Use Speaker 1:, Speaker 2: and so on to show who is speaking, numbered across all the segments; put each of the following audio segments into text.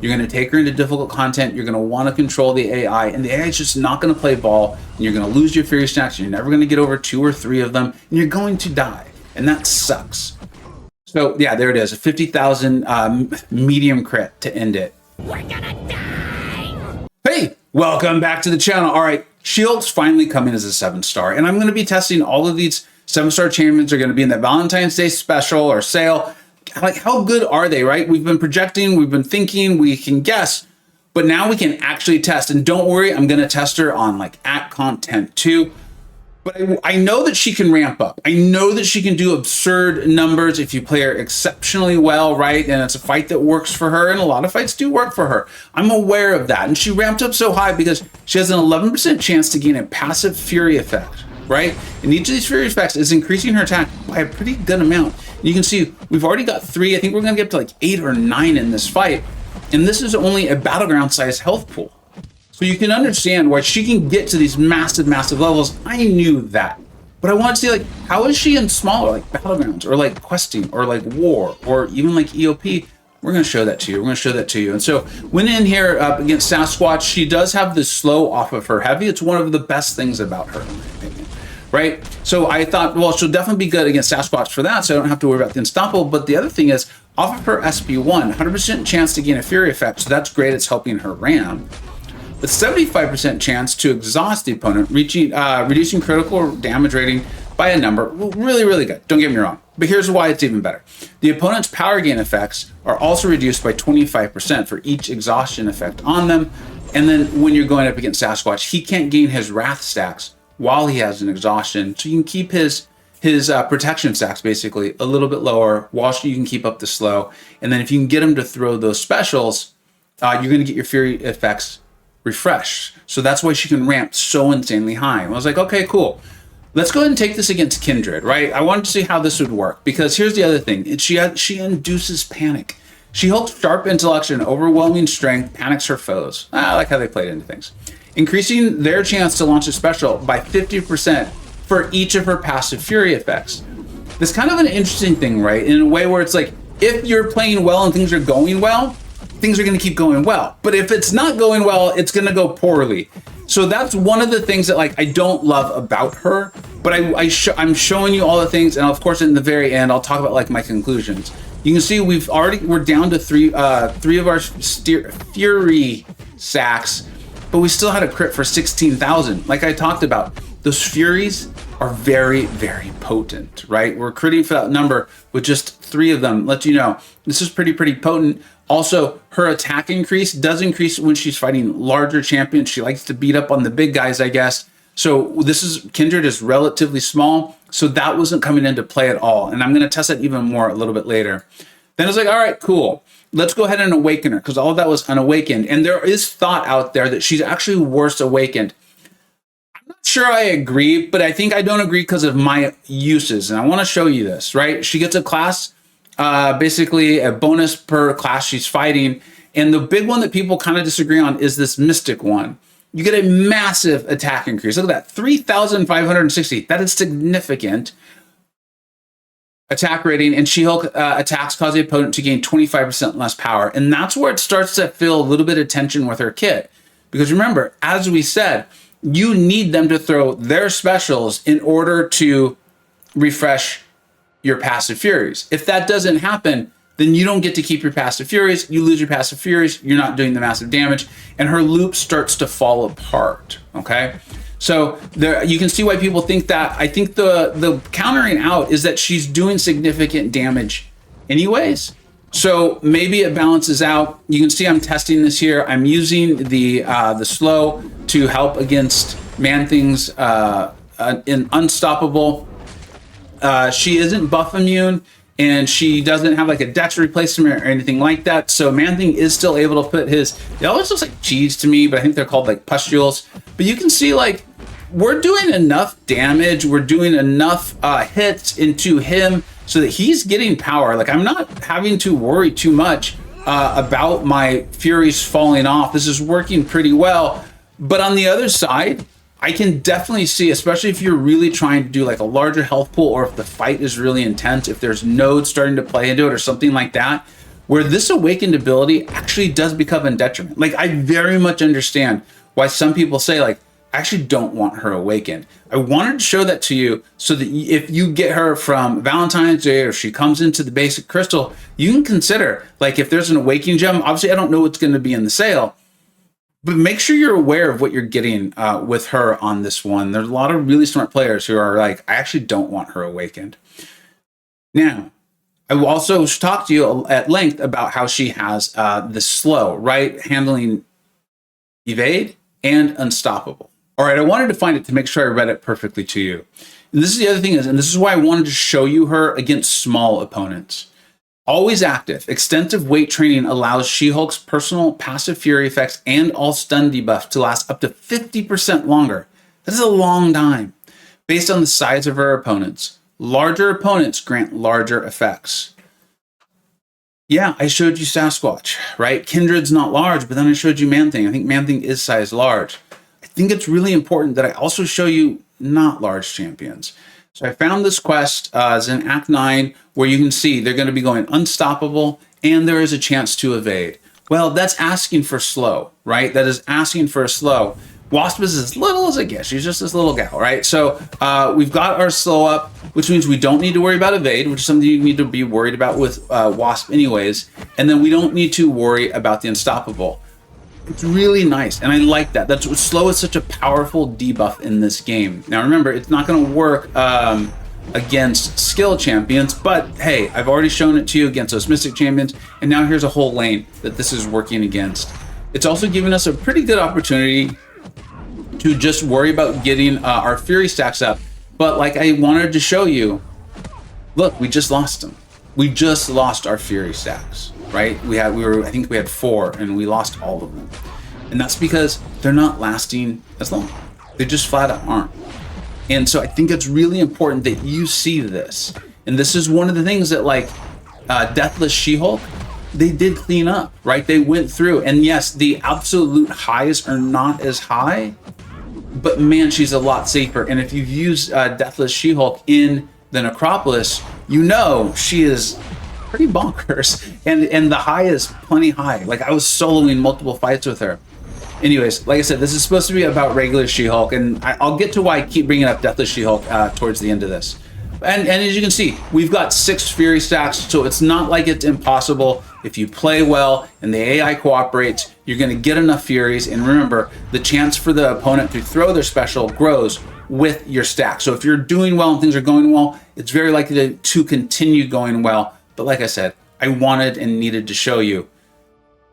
Speaker 1: You're going to take her into difficult content. You're going to want to control the AI, and the AI is just not going to play ball. And you're going to lose your Fury stacks. You're never going to get over 2 or 3 of them, and you're going to die. And that sucks. So yeah, there it is, a 50,000 medium crit to end it. We're gonna die! Hey, welcome back to the channel. All right, Shields finally coming as a 7-star, and I'm going to be testing all of these 7-star champions. Are going to be in that Valentine's Day special or sale. Like, how good are they, right? We've been projecting, we've been thinking, we can guess, but now we can actually test. And don't worry, I'm going to test her on like at content too. But I know that she can ramp up. I know that she can do absurd numbers if you play her exceptionally well, right? And it's a fight that works for her, and a lot of fights do work for her. I'm aware of that. And she ramped up so high because she has an 11% chance to gain a passive Fury effect, right? And each of these Fury effects is increasing her attack by a pretty good amount. And you can see we've already got 3. I think we're going to get to like 8 or 9 in this fight. And this is only a battleground size health pool. So you can understand why she can get to these massive, massive levels. I knew that. But I want to see, like, how is she in smaller, like, battlegrounds, or like questing, or like war, or even like EOP? We're going to show that to you. We're going to show that to you. And so when in here up against Sasquatch, she does have the slow off of her heavy. It's one of the best things about her, in my opinion. Right? So I thought, well, she'll definitely be good against Sasquatch for that, so I don't have to worry about the Unstoppable. But the other thing is, off of her SP1, 100% chance to gain a Fury effect, so that's great. It's helping her ram. But 75% chance to exhaust the opponent, reducing critical damage rating by a number. Really, really good. Don't get me wrong. But here's why it's even better. The opponent's power gain effects are also reduced by 25% for each exhaustion effect on them. And then when you're going up against Sasquatch, he can't gain his Wrath stacks while he has an exhaustion. So you can keep his protection stacks basically a little bit lower while you can keep up the slow. And then if you can get him to throw those specials, you're going to get your Fury effects refresh. So that's why she can ramp so insanely high. And I was like, okay, cool. Let's go ahead and take this against Kindred, right? I wanted to see how this would work, because here's the other thing. She induces panic. She holds sharp intellect and overwhelming strength, panics her foes. I like how they played into things. Increasing their chance to launch a special by 50% for each of her passive Fury effects. This kind of an interesting thing, right? In a way where it's like, if you're playing well and things are going well, things are going to keep going well. But if it's not going well, it's going to go poorly. So that's one of the things that, like, I don't love about her. But I'm showing you all the things, and of course in the very end I'll talk about like my conclusions. You can see we're down to three of our Fury sacks, but we still had a crit for 16,000. Like I talked about, those Furies are very, very potent, right? We're critting for that number with just 3 of them. Let you know this is pretty potent. Also, her attack does increase when she's fighting larger champions. She likes to beat up on the big guys, I guess. So Kindred is relatively small, so that wasn't coming into play at all. And I'm going to test that even more a little bit later. Then I was like, all right, cool. Let's go ahead and awaken her, because all of that was unawakened. And there is thought out there that she's actually worse awakened. I'm not sure I agree, but I think I don't agree because of my uses. And I want to show you this, right? She gets a class, basically a bonus per class she's fighting. And the big one that people kind of disagree on is this Mystic one. You get a massive attack increase. Look at that, 3,560. That is significant attack rating, and She-Hulk attacks cause the opponent to gain 25% less power. And that's where it starts to feel a little bit of tension with her kit. Because remember, as we said, you need them to throw their specials in order to refresh your passive Furies. If that doesn't happen, then you don't get to keep your passive Furies. You lose your passive Furies. You're not doing the massive damage, and her loop starts to fall apart. Okay, so there you can see why people think that. I think the countering out is that she's doing significant damage anyways. So maybe it balances out. You can see I'm testing this here. I'm using the slow to help against Man-Thing's in Unstoppable. She isn't buff immune, and she doesn't have like a dex replacement or anything like that. So Man-Thing is still able to put his, it always looks like cheese to me, but I think they're called like pustules. But you can see like we're doing enough damage. We're doing enough hits into him so that he's getting power. Like I'm not having to worry too much about my Furies falling off. This is working pretty well. But on the other side, I can definitely see, especially if you're really trying to do like a larger health pool, or if the fight is really intense, if there's nodes starting to play into it or something like that, where this awakened ability actually does become a detriment. Like, I very much understand why some people say, like, I actually don't want her awakened. I wanted to show that to you so that if you get her from Valentine's Day or she comes into the basic crystal, you can consider, like, if there's an awakening gem, obviously I don't know what's going to be in the sale, but make sure you're aware of what you're getting with her on this one. There's a lot of really smart players who are like, I actually don't want her awakened. Now, I will also talk to you at length about how she has the slow, right? Handling evade and unstoppable. All right, I wanted to find it to make sure I read it perfectly to you. And this is the other thing is, and this is why I wanted to show you her against small opponents. Always active, extensive weight training allows She-Hulk's personal passive fury effects and all stun debuff to last up to 50% longer. That is a long time. Based on the size of her opponents. Larger opponents grant larger effects. Yeah, I showed you Sasquatch, right? Kindred's not large, but then I showed you Man-Thing. I think Man-Thing is size large. I think it's really important that I also show you not large champions. So I found this quest as in Act 9 where you can see they're going to be going unstoppable and there is a chance to evade. Well, that's asking for slow, right? That is asking for a slow. Wasp is as little as it gets. She's just this little gal, right? So we've got our slow up, which means we don't need to worry about evade, which is something you need to be worried about with Wasp anyways. And then we don't need to worry about the unstoppable. It's really nice, and I like that. That's what slow is such a powerful debuff in this game. Now remember, it's not going to work against skill champions, but hey, I've already shown it to you against those mystic champions, and now here's a whole lane that this is working against. It's also given us a pretty good opportunity to just worry about getting our fury stacks up. But like I wanted to show you, look, we just lost them. We just lost our fury stacks. Right? I think we had 4 and we lost all of them. And that's because they're not lasting as long. They just flat out aren't. And so I think it's really important that you see this. And this is one of the things that like Deathless She-Hulk, they did clean up, right? They went through, and yes, the absolute highs are not as high, but man, she's a lot safer. And if you've used Deathless She-Hulk in the Necropolis, you know she is pretty bonkers, and the high is plenty high. Like, I was soloing multiple fights with her. Anyways, like I said, this is supposed to be about regular She-Hulk, and I'll get to why I keep bringing up Deathless She-Hulk towards the end of this. And as you can see, we've got 6 Fury stacks, so it's not like it's impossible. If you play well and the AI cooperates, you're going to get enough Furies. And remember, the chance for the opponent to throw their special grows with your stack. So if you're doing well and things are going well, it's very likely to continue going well. But like I said, I wanted and needed to show you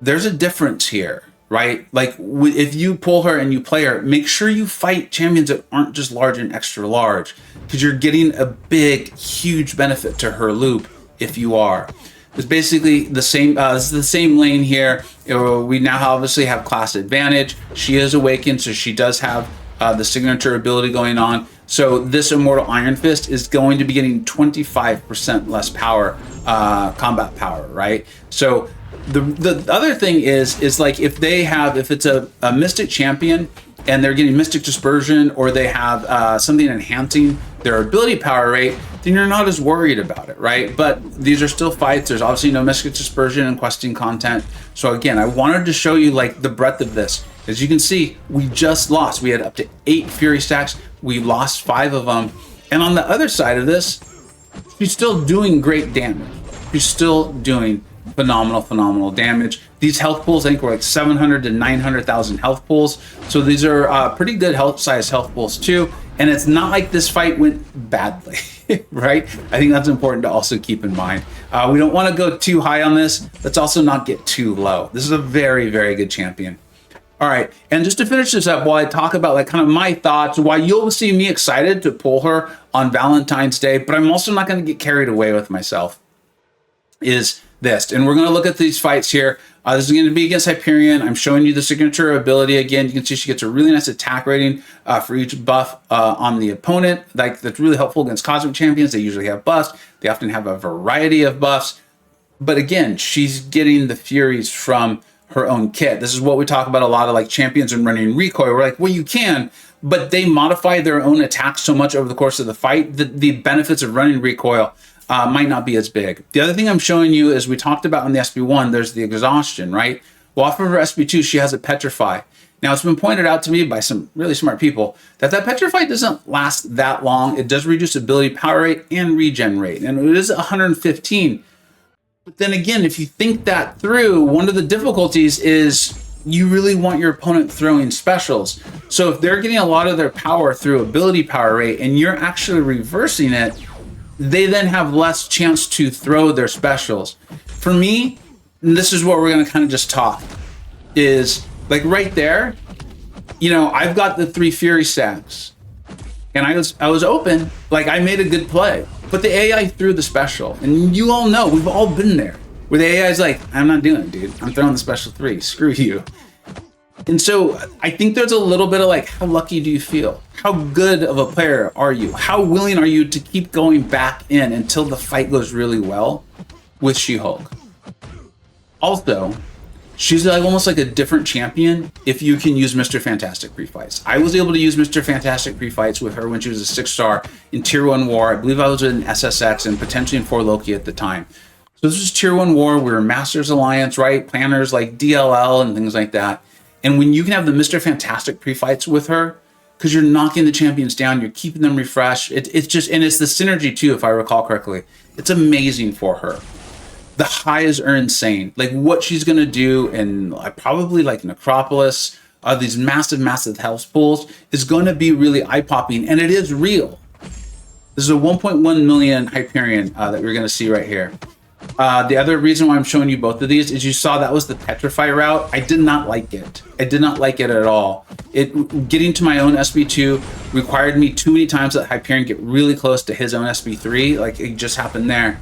Speaker 1: there's a difference here, right? Like if you pull her and you play her, make sure you fight champions that aren't just large and extra large, because you're getting a big, huge benefit to her loop if you are. It's basically the same. This is the same lane here. We now obviously have class advantage. She is awakened, so she does have the signature ability going on. So this Immortal Iron Fist is going to be getting 25% less power, combat power, right? So the other thing is like if it's a Mystic champion and they're getting Mystic Dispersion, or they have something enhancing their ability power rate, then you're not as worried about it, right? But these are still fights. There's obviously no Mystic Dispersion and questing content. So again, I wanted to show you like the breadth of this. As you can see, we just lost. We had up to 8 Fury stacks. We lost 5 of them. And on the other side of this, she's still doing great damage. She's still doing phenomenal damage. These health pools, I think, were like 700 to 900,000 health pools. So these are pretty good size health pools too. And it's not like this fight went badly, right? I think that's important to also keep in mind. We don't want to go too high on this. Let's also not get too low. This is a very, very good champion. All right, and just to finish this up, while I talk about like kind of my thoughts, why you'll see me excited to pull her on Valentine's Day, but I'm also not going to get carried away with myself, is this. And we're going to look at these fights here. This is going to be against Hyperion. I'm showing you the signature ability again. You can see she gets a really nice attack rating for each buff on the opponent. Like, that's really helpful against Cosmic Champions. They usually have buffs. They often have a variety of buffs. But again, she's getting the Furies from her own kit. This is what we talk about a lot of like champions and running recoil. We're like, well, you can, but they modify their own attacks so much over the course of the fight that the benefits of running recoil might not be as big. The other thing I'm showing you is we talked about in the SB1, there's the exhaustion, right? Well, off of her SB2, she has a petrify. Now, it's been pointed out to me by some really smart people that petrify doesn't last that long. It does reduce ability power rate and regen rate, and it is 115. But then again, if you think that through, one of the difficulties is you really want your opponent throwing specials. So if they're getting a lot of their power through ability power rate and you're actually reversing it, they then have less chance to throw their specials. For me, and this is what we're going to kind of just talk, is like right there, you know, I've got the 3 Fury stacks and I was open, like I made a good play, but the AI threw the special, and you all know, we've all been there, where the AI is like, I'm not doing it, dude. I'm throwing the special 3, screw you. And so I think there's a little bit of like, how lucky do you feel? How good of a player are you? How willing are you to keep going back in until the fight goes really well with She-Hulk? Also, she's like almost like a different champion if you can use Mr. Fantastic pre-fights. I was able to use Mr. Fantastic pre-fights with her when she was a 6-star in Tier 1 War. I believe I was in SSX and potentially in 4 Loki at the time. So this was Tier 1 War. We were Masters Alliance, right? Planners like DLL and things like that. And when you can have the Mr. Fantastic pre-fights with her, because you're knocking the champions down, you're keeping them refreshed. It's just, and it's the synergy too, if I recall correctly. It's amazing for her. The highs are insane. Like what she's going to do in probably like Necropolis, these massive health pools is going to be really eye-popping, and it is real. This is a 1.1 million Hyperion that we're going to see right here. The other reason why I'm showing you both of these is you saw that was the Petrify route. I did not like it. I did not like it at all. Getting to my own SB2 required me too many times that Hyperion get really close to his own SB3. Like it just happened there.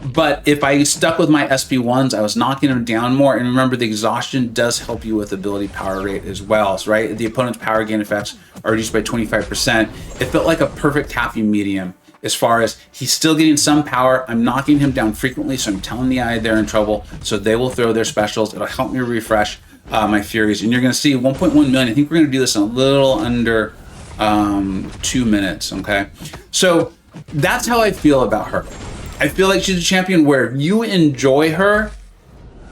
Speaker 1: But if I stuck with my SB1s, I was knocking them down more. And remember, the exhaustion does help you with ability power rate as well, so, right? The opponent's power gain effects are reduced by 25%. It felt like a perfect happy medium as far as he's still getting some power. I'm knocking him down frequently, so I'm telling the AI they're in trouble. So they will throw their specials. It'll help me refresh my Furies. And you're going to see 1.1 million. I think we're going to do this in a little under 2 minutes, okay? So that's how I feel about her. I feel like she's a champion where you enjoy her.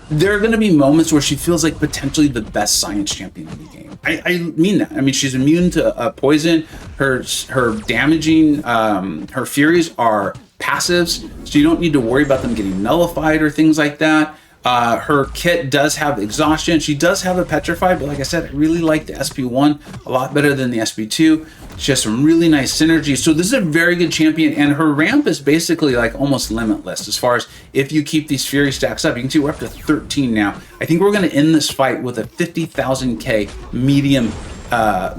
Speaker 1: There are going to be moments where she feels like potentially the best science champion in the game. I mean that. I mean, she's immune to poison. Her damaging, her Furies are passives, so you don't need to worry about them getting nullified or things like that. Her kit does have exhaustion. She does have a petrify, but like I said, I really like the SB1 a lot better than the SB2. She has some really nice synergy. So this is a very good champion, and her ramp is basically like almost limitless as far as if you keep these Fury stacks up. You can see we're up to 13 now. I think we're going to end this fight with a 50,000k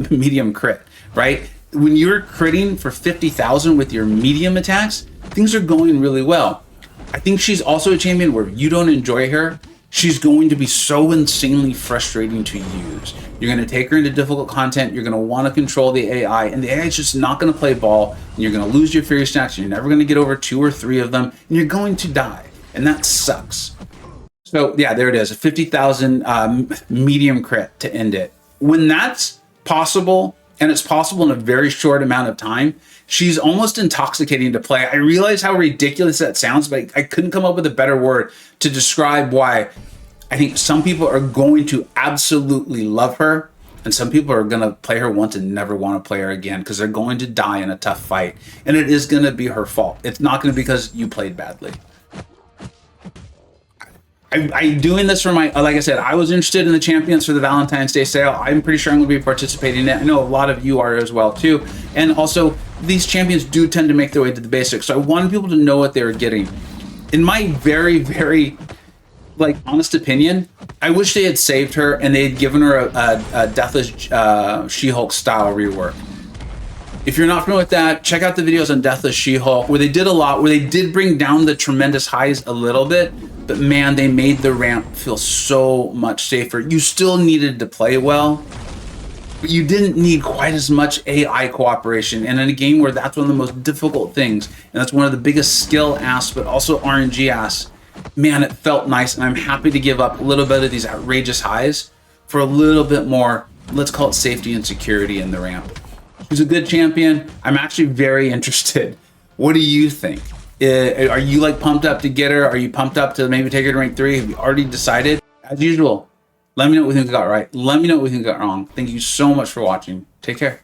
Speaker 1: medium crit, right? When you're critting for 50,000 with your medium attacks, things are going really well. I think she's also a champion where you don't enjoy her, she's going to be so insanely frustrating to use. You're going to take her into difficult content, you're going to want to control the AI, and the AI is just not going to play ball, and you're going to lose your Fury stacks, you're never going to get over 2 or 3 of them, and you're going to die, and that sucks. So yeah, there it is, a 50,000 medium crit to end it. When that's possible, and it's possible in a very short amount of time, she's almost intoxicating to play. I realize how ridiculous that sounds, but I couldn't come up with a better word to describe why I think some people are going to absolutely love her, and some people are going to play her once and never want to play her again because they're going to die in a tough fight. And it is going to be her fault. It's not going to be because you played badly. I'm doing this for my, like I said, I was interested in the champions for the Valentine's Day sale. I'm pretty sure I'm going to be participating in it. I know a lot of you are as well too. And also, these champions do tend to make their way to the basics. So I wanted people to know what they were getting. In my very, very honest opinion, I wish they had saved her and they had given her a Deathless She-Hulk style rework. If you're not familiar with that, check out the videos on Deathless She-Hulk, where they did a lot, where they did bring down the tremendous highs a little bit, but man, they made the ramp feel so much safer. You still needed to play well, but you didn't need quite as much AI cooperation. And in a game where that's one of the most difficult things, and that's one of the biggest skill asks, but also RNG asks, man, it felt nice, and I'm happy to give up a little bit of these outrageous highs for a little bit more, let's call it safety and security in the ramp. She's a good champion. I'm actually very interested. What do you think? Are you like pumped up to get her? Are you pumped up to maybe take her to rank 3? Have you already decided? As usual, let me know what you think I got right. Let me know what you think I got wrong. Thank you so much for watching. Take care.